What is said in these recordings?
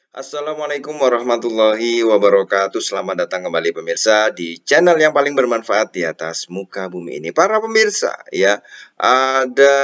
Assalamualaikum warahmatullahi wabarakatuh. Selamat datang kembali pemirsa di channel yang paling bermanfaat di atas muka bumi ini. Para pemirsa, ya, ada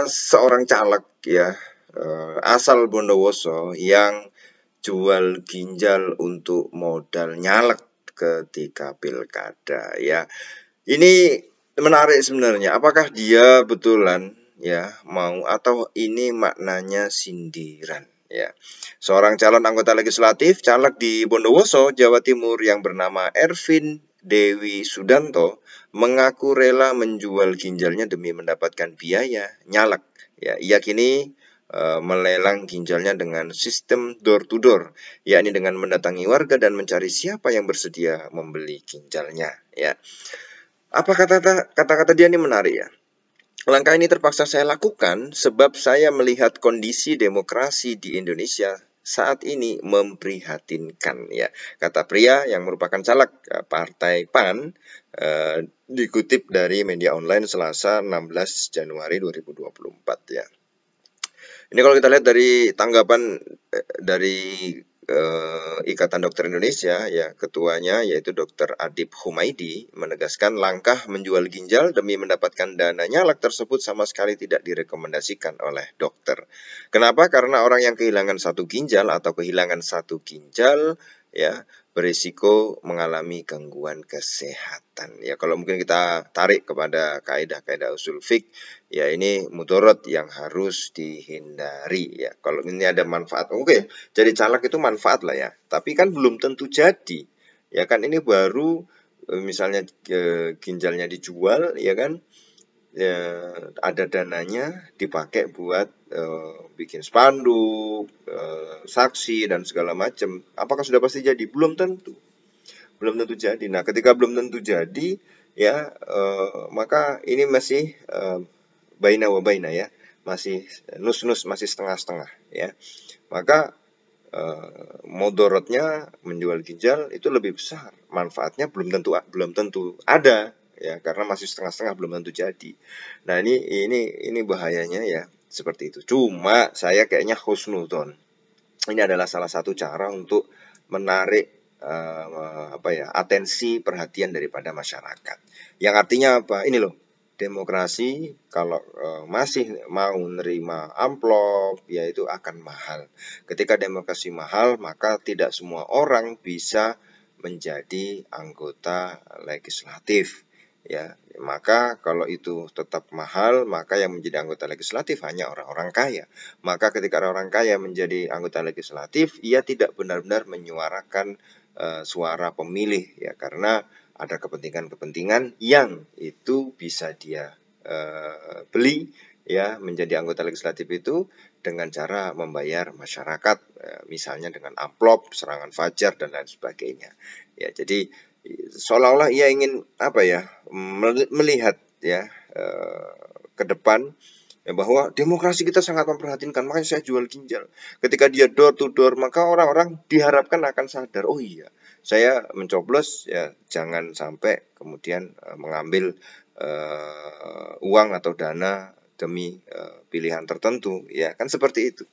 seorang caleg ya, asal Bondowoso yang jual ginjal untuk modal nyalek ketika pilkada ya. Ini menarik sebenarnya. Apakah dia betulan ya mau atau ini maknanya sindiran ya. Seorang calon anggota legislatif caleg di Bondowoso, Jawa Timur yang bernama Ervin Dewi Sudanto mengaku rela menjual ginjalnya demi mendapatkan biaya nyalek. Ya, ia kini melelang ginjalnya dengan sistem door to door, yakni dengan mendatangi warga dan mencari siapa yang bersedia membeli ginjalnya ya. Apa kata-kata dia ini menarik ya. Langkah ini terpaksa saya lakukan sebab saya melihat kondisi demokrasi di Indonesia saat ini memprihatinkan ya, kata pria yang merupakan caleg Partai PAN, dikutip dari media online Selasa 16 Januari 2024 ya. Ini kalau kita lihat dari tanggapan dari Ikatan Dokter Indonesia ya, ketuanya yaitu Dr. Adib Humaidi menegaskan langkah menjual ginjal demi mendapatkan dana nyalek tersebut sama sekali tidak direkomendasikan oleh dokter. Kenapa? Karena orang yang kehilangan satu ginjal atau kehilangan satu ginjal ya berisiko mengalami gangguan kesehatan. Ya, kalau mungkin kita tarik kepada kaidah-kaidah usul fik, ya ini mudorot yang harus dihindari ya. Kalau ini ada manfaat, oke, jadi caleg itu manfaat lah ya. Tapi kan belum tentu jadi. Ya kan ini baru misalnya ginjalnya dijual ya kan, ya, ada dananya dipakai buat bikin spanduk, saksi dan segala macam. Apakah sudah pasti jadi? Belum tentu. Belum tentu jadi. Nah, ketika belum tentu jadi, ya maka ini masih baina wa baina ya. Masih nus-nus, masih setengah-setengah ya. Maka modorotnya menjual ginjal itu lebih besar. Manfaatnya belum tentu ada ya, karena masih setengah-setengah, belum tentu jadi. Nah, ini bahayanya ya, seperti itu. Cuma saya kayaknya husnudon. Ini adalah salah satu cara untuk menarik atensi perhatian daripada masyarakat. Yang artinya apa? Ini loh, demokrasi kalau masih mau nerima amplop, ya itu akan mahal. Ketika demokrasi mahal, maka tidak semua orang bisa menjadi anggota legislatif. Ya, maka kalau itu tetap mahal, maka yang menjadi anggota legislatif hanya orang-orang kaya. Maka ketika orang kaya menjadi anggota legislatif, ia tidak benar-benar menyuarakan suara pemilih ya, karena ada kepentingan-kepentingan yang itu bisa dia beli ya, menjadi anggota legislatif itu dengan cara membayar masyarakat, misalnya dengan amplop, serangan fajar dan lain sebagainya. Ya, jadi seolah-olah ia ingin melihat ya ke depan ya, bahwa demokrasi kita sangat memperhatinkan, makanya saya jual ginjal. Ketika dia door to door, maka orang-orang diharapkan akan sadar, oh iya, saya mencoblos ya, jangan sampai kemudian mengambil uang atau dana demi pilihan tertentu, ya kan seperti itu.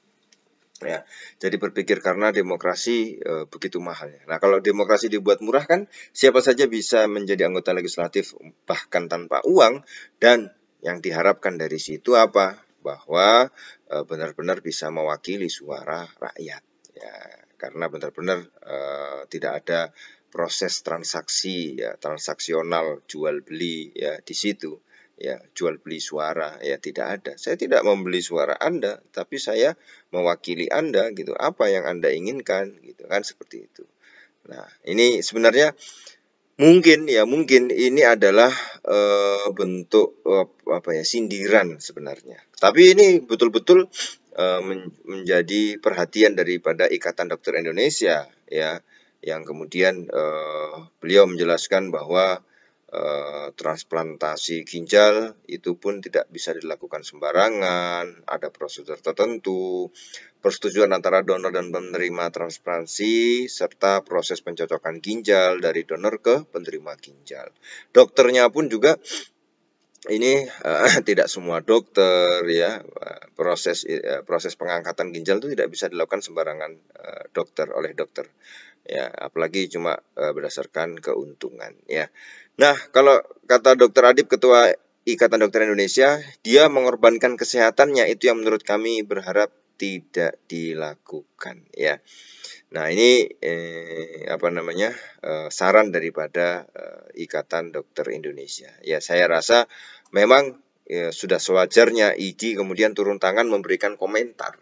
Ya, jadi berpikir karena demokrasi begitu mahal. Nah, kalau demokrasi dibuat murah kan siapa saja bisa menjadi anggota legislatif bahkan tanpa uang, dan yang diharapkan dari situ apa? Bahwa benar-benar bisa mewakili suara rakyat. Ya, karena benar-benar tidak ada proses transaksi ya, transaksional jual beli ya di situ. Ya, jual beli suara ya tidak ada. Saya tidak membeli suara Anda, tapi saya mewakili Anda gitu. Apa yang Anda inginkan gitu kan, seperti itu. Nah, ini sebenarnya mungkin ini adalah bentuk sindiran sebenarnya. Tapi ini betul-betul menjadi perhatian daripada Ikatan Dokter Indonesia ya, yang kemudian beliau menjelaskan bahwa transplantasi ginjal itu pun tidak bisa dilakukan sembarangan, ada prosedur tertentu, persetujuan antara donor dan penerima transplantasi, serta proses pencocokan ginjal dari donor ke penerima ginjal. Dokternya pun juga ini tidak semua dokter ya, proses pengangkatan ginjal itu tidak bisa dilakukan sembarangan dokter oleh dokter ya, apalagi cuma berdasarkan keuntungan ya. Nah, kalau kata Dokter Adib, Ketua Ikatan Dokter Indonesia, dia mengorbankan kesehatannya, itu yang menurut kami berharap tidak dilakukan ya. Nah, ini saran daripada Ikatan Dokter Indonesia. Ya, saya rasa memang sudah sewajarnya IDI kemudian turun tangan memberikan komentar.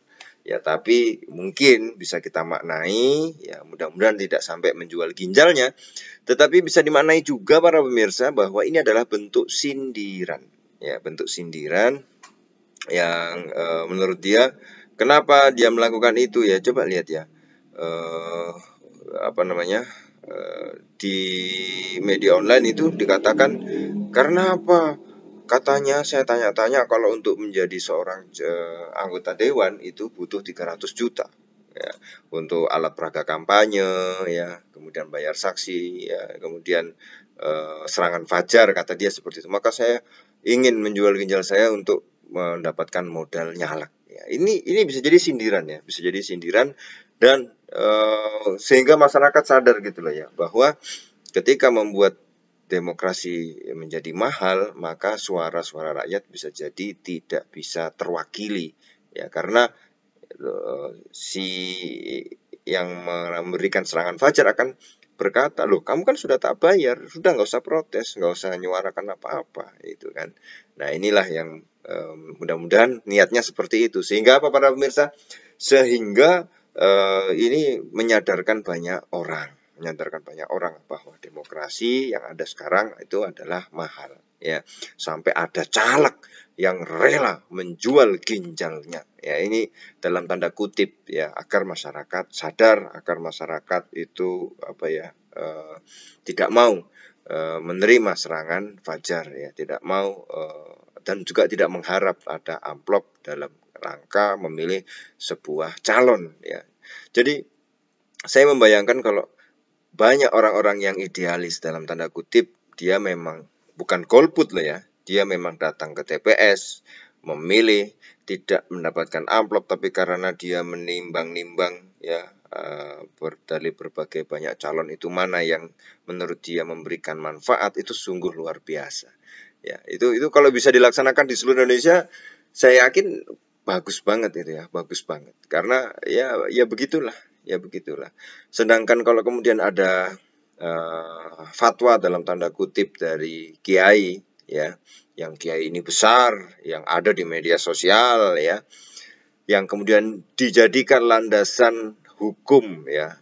Ya, tapi mungkin bisa kita maknai, ya mudah-mudahan tidak sampai menjual ginjalnya, tetapi bisa dimaknai juga para pemirsa bahwa ini adalah bentuk sindiran. Ya, bentuk sindiran yang menurut dia, kenapa dia melakukan itu ya? Coba lihat ya. Eh, di media online itu dikatakan, karena apa? Katanya saya tanya-tanya, kalau untuk menjadi seorang anggota dewan itu butuh 300 juta ya, untuk alat peraga kampanye ya, kemudian bayar saksi ya, kemudian serangan fajar kata dia seperti itu. Maka saya ingin menjual ginjal saya untuk mendapatkan modal nyalak. Ya, ini bisa jadi sindiran ya, bisa jadi sindiran, dan sehingga masyarakat sadar gitu loh ya, bahwa ketika membuat demokrasi menjadi mahal, maka suara-suara rakyat bisa jadi tidak bisa terwakili ya, karena si yang memberikan serangan fajar akan berkata, loh kamu kan sudah tak bayar, sudah nggak usah protes, nggak usah menyuarakan apa-apa, itu kan. Nah, inilah yang mudah-mudahan niatnya seperti itu, sehingga apa para pemirsa, sehingga ini menyadarkan banyak orang bahwa demokrasi yang ada sekarang itu adalah mahal ya, sampai ada caleg yang rela menjual ginjalnya ya, ini dalam tanda kutip ya, agar masyarakat sadar, agar masyarakat itu tidak mau menerima serangan fajar ya, tidak mau dan juga tidak mengharap ada amplop dalam rangka memilih sebuah calon ya. Jadi saya membayangkan kalau banyak orang-orang yang idealis dalam tanda kutip, dia memang bukan golput loh ya, dia memang datang ke TPS, memilih, tidak mendapatkan amplop, tapi karena dia menimbang-nimbang ya, dari berbagai banyak calon itu mana yang menurut dia memberikan manfaat, itu sungguh luar biasa. Ya, itu kalau bisa dilaksanakan di seluruh Indonesia, saya yakin bagus banget itu ya, bagus banget. Karena ya begitulah, ya begitulah. Sedangkan kalau kemudian ada fatwa dalam tanda kutip dari kiai ya, yang kiai ini besar, yang ada di media sosial ya, yang kemudian dijadikan landasan hukum ya,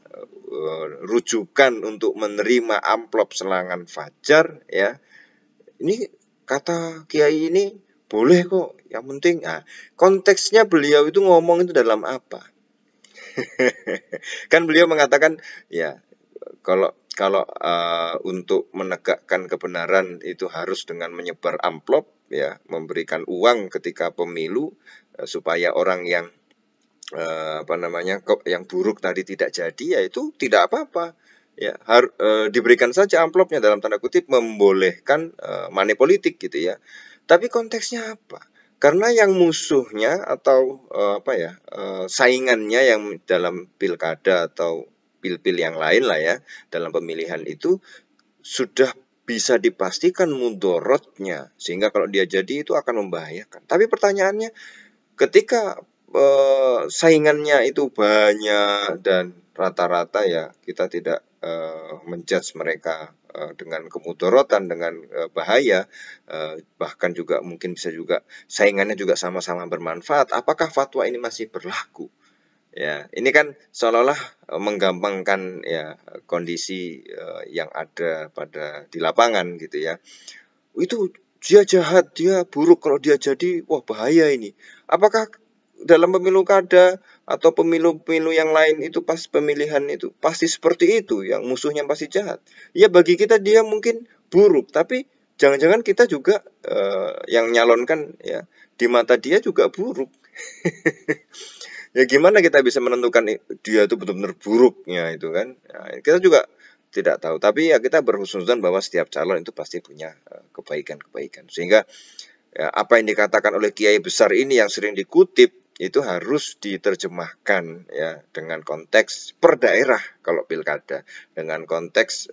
rujukan untuk menerima amplop serangan fajar ya. Ini kata kiai ini boleh kok, yang penting konteksnya beliau itu ngomong itu dalam apa? Kan beliau mengatakan ya, kalau untuk menegakkan kebenaran itu harus dengan menyebar amplop ya, memberikan uang ketika pemilu supaya orang yang yang buruk tadi tidak jadi, ya itu tidak apa-apa ya, diberikan saja amplopnya, dalam tanda kutip membolehkan money politik gitu ya. Tapi konteksnya apa? Karena yang musuhnya atau saingannya yang dalam pilkada atau pil-pil yang lain lah ya, dalam pemilihan itu sudah bisa dipastikan mudorotnya, sehingga kalau dia jadi itu akan membahayakan. Tapi pertanyaannya, ketika saingannya itu banyak dan rata-rata ya, kita tidak menjudge mereka dengan kemudorotan, dengan bahaya, bahkan juga mungkin bisa juga saingannya juga sama-sama bermanfaat, apakah fatwa ini masih berlaku? Ya, ini kan seolah-olah menggampangkan ya kondisi yang ada di lapangan gitu ya. Itu dia jahat, dia buruk, kalau dia jadi wah bahaya ini. Apakah dalam pemilu kada atau pemilu-pemilu yang lain itu pas pemilihan itu pasti seperti itu, yang musuhnya pasti jahat? Ya, bagi kita dia mungkin buruk, tapi jangan-jangan kita juga yang nyalonkan ya, di mata dia juga buruk. Ya, gimana kita bisa menentukan dia itu benar-benar buruknya itu kan? Nah, kita juga tidak tahu. Tapi ya kita berhusnuzon bahwa setiap calon itu pasti punya kebaikan-kebaikan. Sehingga ya, apa yang dikatakan oleh kiai besar ini yang sering dikutip itu harus diterjemahkan ya dengan konteks per daerah kalau pilkada, dengan konteks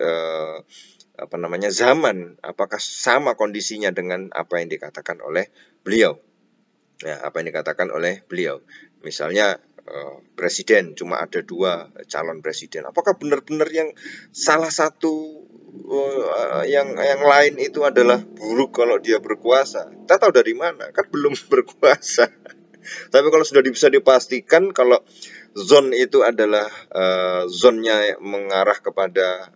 zaman, apakah sama kondisinya dengan apa yang dikatakan oleh beliau. Ya, apa yang dikatakan oleh beliau. Misalnya presiden cuma ada 2 calon presiden. Apakah benar-benar yang salah satu yang lain itu adalah buruk kalau dia berkuasa? Kita tahu dari mana? Kan belum berkuasa. Tapi kalau sudah bisa dipastikan kalau zone itu adalah zonnya mengarah kepada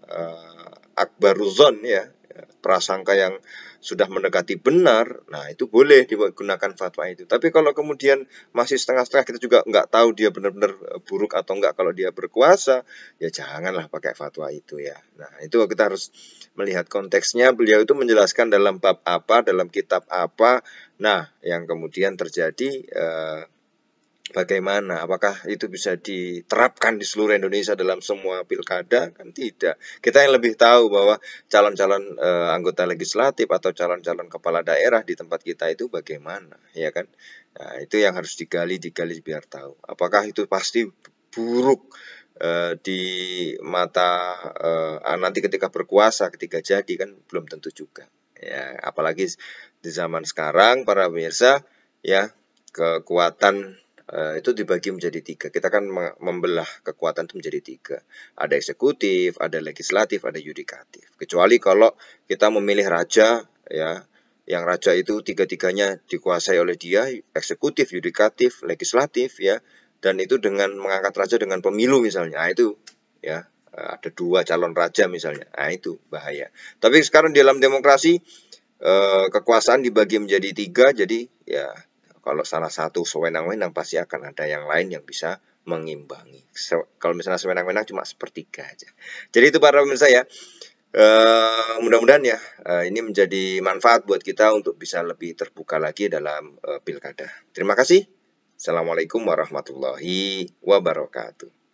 akbaruzon ya, prasangka yang sudah mendekati benar, nah itu boleh digunakan fatwa itu. Tapi kalau kemudian masih setengah-setengah, kita juga nggak tahu dia benar-benar buruk atau enggak kalau dia berkuasa, ya janganlah pakai fatwa itu ya. Nah itu kita harus melihat konteksnya, beliau itu menjelaskan dalam bab apa, dalam kitab apa, nah yang kemudian terjadi bagaimana? Apakah itu bisa diterapkan di seluruh Indonesia dalam semua pilkada? Kan tidak. Kita yang lebih tahu bahwa calon-calon anggota legislatif atau calon-calon kepala daerah di tempat kita itu bagaimana, ya kan? Nah, itu yang harus digali biar tahu. Apakah itu pasti buruk di mata nanti ketika berkuasa, ketika jadi, kan belum tentu juga. Ya, apalagi di zaman sekarang para pemirsa ya, kekuatan itu dibagi menjadi 3. Kita kan membelah kekuatan itu menjadi 3. Ada eksekutif, ada legislatif, ada yudikatif. Kecuali kalau kita memilih raja ya, yang raja itu 3-tiganya dikuasai oleh dia, eksekutif, yudikatif, legislatif ya, dan itu dengan mengangkat raja dengan pemilu misalnya. Nah, itu ya, ada 2 calon raja misalnya. Nah, itu bahaya. Tapi sekarang dalam demokrasi kekuasaan dibagi menjadi 3, jadi ya kalau salah satu sewenang-wenang pasti akan ada yang lain yang bisa mengimbangi. Kalau misalnya sewenang-wenang cuma sepertiga aja. Jadi itu para pemirsa ya. Mudah-mudahan ya ini menjadi manfaat buat kita untuk bisa lebih terbuka lagi dalam pilkada. Terima kasih. Assalamualaikum warahmatullahi wabarakatuh.